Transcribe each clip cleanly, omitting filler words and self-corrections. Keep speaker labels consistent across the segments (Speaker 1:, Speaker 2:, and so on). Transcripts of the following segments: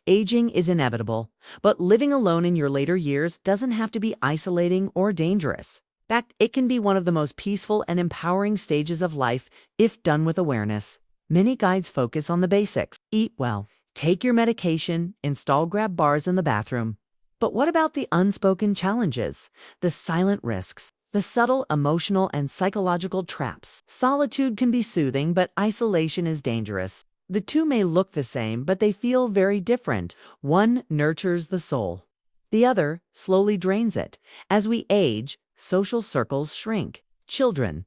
Speaker 1: Aging is inevitable, but living alone in your later years doesn't have to be isolating or dangerous. In fact, it can be one of the most peaceful and empowering stages of life if done with awareness. Many guides focus on the basics. Eat well, take your medication, install grab bars in the bathroom. But what about the unspoken challenges, the silent risks, the subtle emotional and psychological traps? Solitude can be soothing, but isolation is dangerous. The two may look the same, but they feel very different. One nurtures the soul. The other slowly drains it. As we age, social circles shrink. Children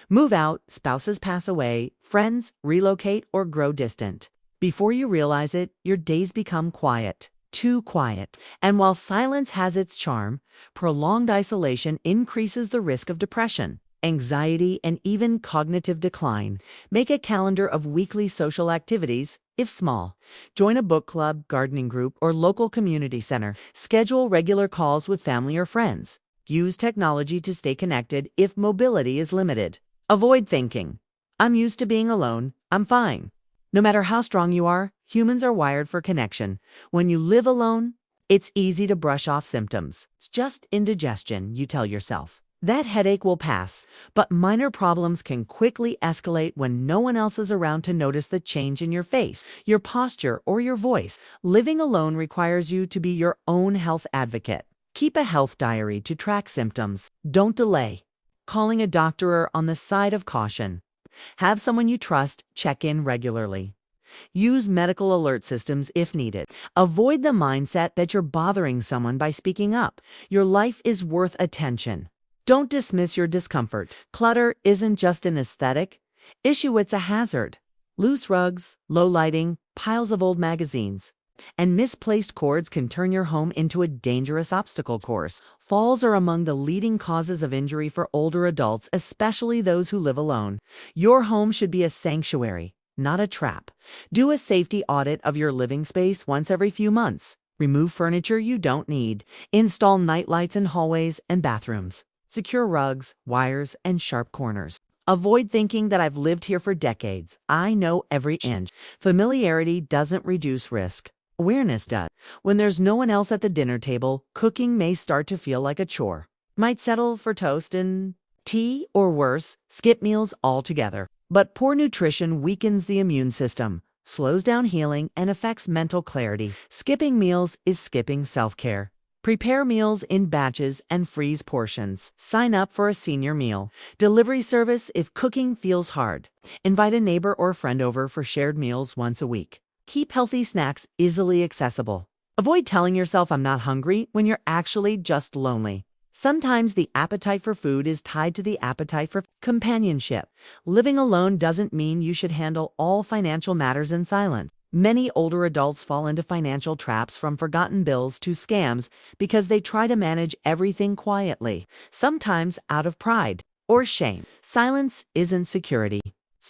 Speaker 1: move out, spouses pass away, friends relocate or grow distant. Before you realize it, your days become quiet, too quiet. And while silence has its charm, prolonged isolation increases the risk of depression, anxiety, and even cognitive decline. Make a calendar of weekly social activities, if small. Join a book club, gardening group, or local community center. Schedule regular calls with family or friends. Use technology to stay connected if mobility is limited. Avoid thinking, "I'm used to being alone, I'm fine." No matter how strong you are, humans are wired for connection. When you live alone, it's easy to brush off symptoms. It's just indigestion, you tell yourself. That headache will pass, but minor problems can quickly escalate when no one else is around to notice the change in your face, your posture, or your voice. Living alone requires you to be your own health advocate. Keep a health diary to track symptoms. Don't delay calling a doctor on the side of caution. Have someone you trust check in regularly. Use medical alert systems if needed. Avoid the mindset that you're bothering someone by speaking up. Your life is worth attention. Don't dismiss your discomfort. Clutter isn't just an aesthetic issue, it's a hazard. Loose rugs, low lighting, piles of old magazines, and misplaced cords can turn your home into a dangerous obstacle course. Falls are among the leading causes of injury for older adults, especially those who live alone. Your home should be a sanctuary, not a trap. Do a safety audit of your living space once every few months. Remove furniture you don't need. Install night lights in hallways and bathrooms. Secure rugs, wires, and sharp corners. Avoid thinking that I've lived here for decades. I know every inch. Familiarity doesn't reduce risk. Awareness does. When there's no one else at the dinner table, cooking may start to feel like a chore. Might settle for toast and tea, or worse, skip meals altogether. But poor nutrition weakens the immune system, slows down healing, and affects mental clarity. Skipping meals is skipping self-care. Prepare meals in batches and freeze portions. Sign up for a senior meal delivery service if cooking feels hard. Invite a neighbor or friend over for shared meals once a week. Keep healthy snacks easily accessible. Avoid telling yourself "I'm not hungry" when you're actually just lonely. Sometimes the appetite for food is tied to the appetite for companionship. Living alone doesn't mean you should handle all financial matters in silence. Many older adults fall into financial traps, from forgotten bills to scams, because they try to manage everything quietly, sometimes out of pride or shame. Silence isn't security.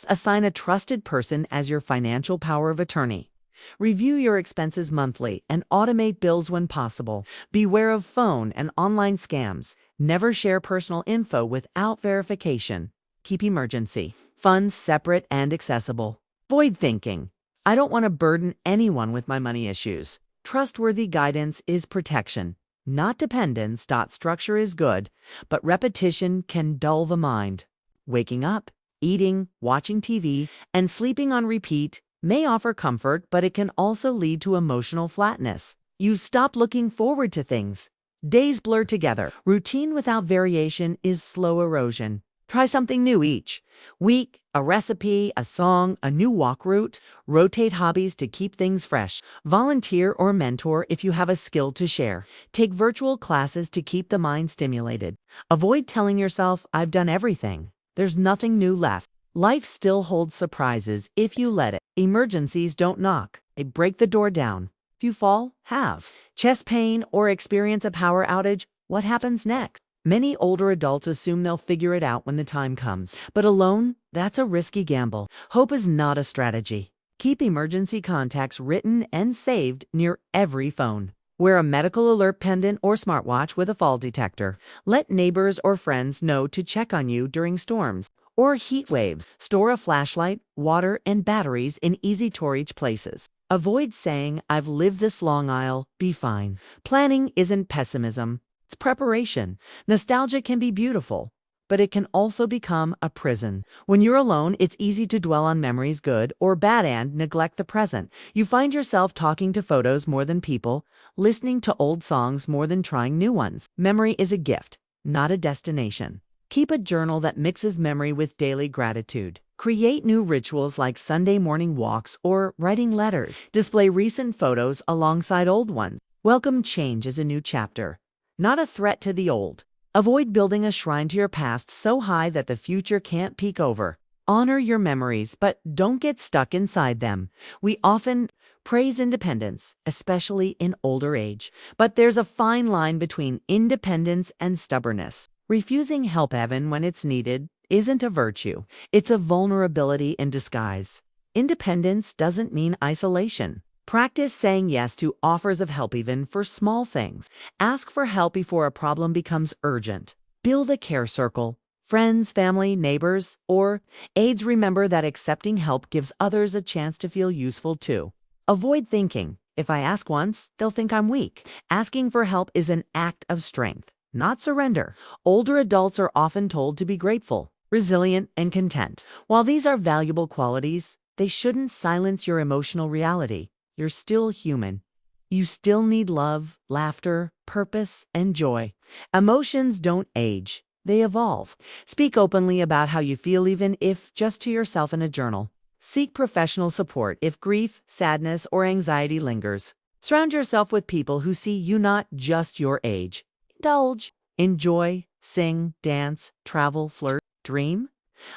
Speaker 1: Assign a trusted person as your financial power of attorney. Review your expenses monthly and automate bills when possible. Beware of phone and online scams. Never share personal info without verification. Keep emergency funds separate and accessible. Avoid thinking, "I don't want to burden anyone with my money issues." Trustworthy guidance is protection, not dependence. Structure is good, but repetition can dull the mind. Waking up, eating, watching TV, and sleeping on repeat may offer comfort, but it can also lead to emotional flatness. You stop looking forward to things. Days blur together. Routine without variation is slow erosion. Try something new each week, a recipe, a song, a new walk route. Rotate hobbies to keep things fresh. Volunteer or mentor if you have a skill to share. Take virtual classes to keep the mind stimulated. Avoid telling yourself, "I've done everything. There's nothing new left." Life still holds surprises if you let it. Emergencies don't knock, they break the door down. If you fall, have chest pain, or experience a power outage, what happens next? Many older adults assume they'll figure it out when the time comes. But alone, that's a risky gamble. Hope is not a strategy. Keep emergency contacts written and saved near every phone. Wear a medical alert pendant or smartwatch with a fall detector. Let neighbors or friends know to check on you during storms or heat waves. Store a flashlight, water, and batteries in easy-to-reach places. Avoid saying, I've lived this long, I'll be fine. Planning isn't pessimism, it's preparation. Nostalgia can be beautiful, but it can also become a prison. When you're alone, it's easy to dwell on memories, good or bad, and neglect the present. You find yourself talking to photos more than people, listening to old songs more than trying new ones. Memory is a gift, not a destination. Keep a journal that mixes memory with daily gratitude. Create new rituals like Sunday morning walks or writing letters. Display recent photos alongside old ones. Welcome change as a new chapter, not a threat to the old. Avoid building a shrine to your past so high that the future can't peek over. Honor your memories, but don't get stuck inside them. We often praise independence, especially in older age. But there's a fine line between independence and stubbornness. Refusing help even when it's needed isn't a virtue. It's a vulnerability in disguise. Independence doesn't mean isolation. Practice saying yes to offers of help even for small things. Ask for help before a problem becomes urgent. Build a care circle. Friends, family, neighbors, or aides. Remember that accepting help gives others a chance to feel useful too. Avoid thinking, if I ask once, they'll think I'm weak. Asking for help is an act of strength, not surrender. Older adults are often told to be grateful, resilient, and content. While these are valuable qualities, they shouldn't silence your emotional reality. You're still human. You still need love, laughter, purpose, and joy. Emotions don't age, they evolve. Speak openly about how you feel, even if just to yourself in a journal. Seek professional support if grief, sadness, or anxiety lingers. Surround yourself with people who see you not just your age. Indulge, enjoy, sing, dance, travel, flirt, dream.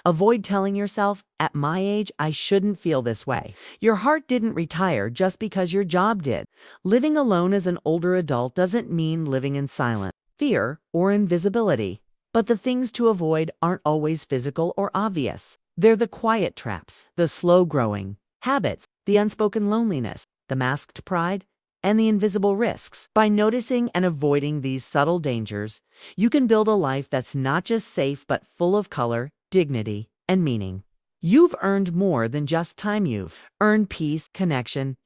Speaker 1: Avoid telling yourself, at my age, I shouldn't feel this way. Your heart didn't retire just because your job did. Living alone as an older adult doesn't mean living in silence, fear, or invisibility. But the things to avoid aren't always physical or obvious. They're the quiet traps, the slow-growing habits, the unspoken loneliness, the masked pride, and the invisible risks. By noticing and avoiding these subtle dangers, you can build a life that's not just safe but full of color, dignity, and meaning. You've earned more than just time. You've earned peace, connection,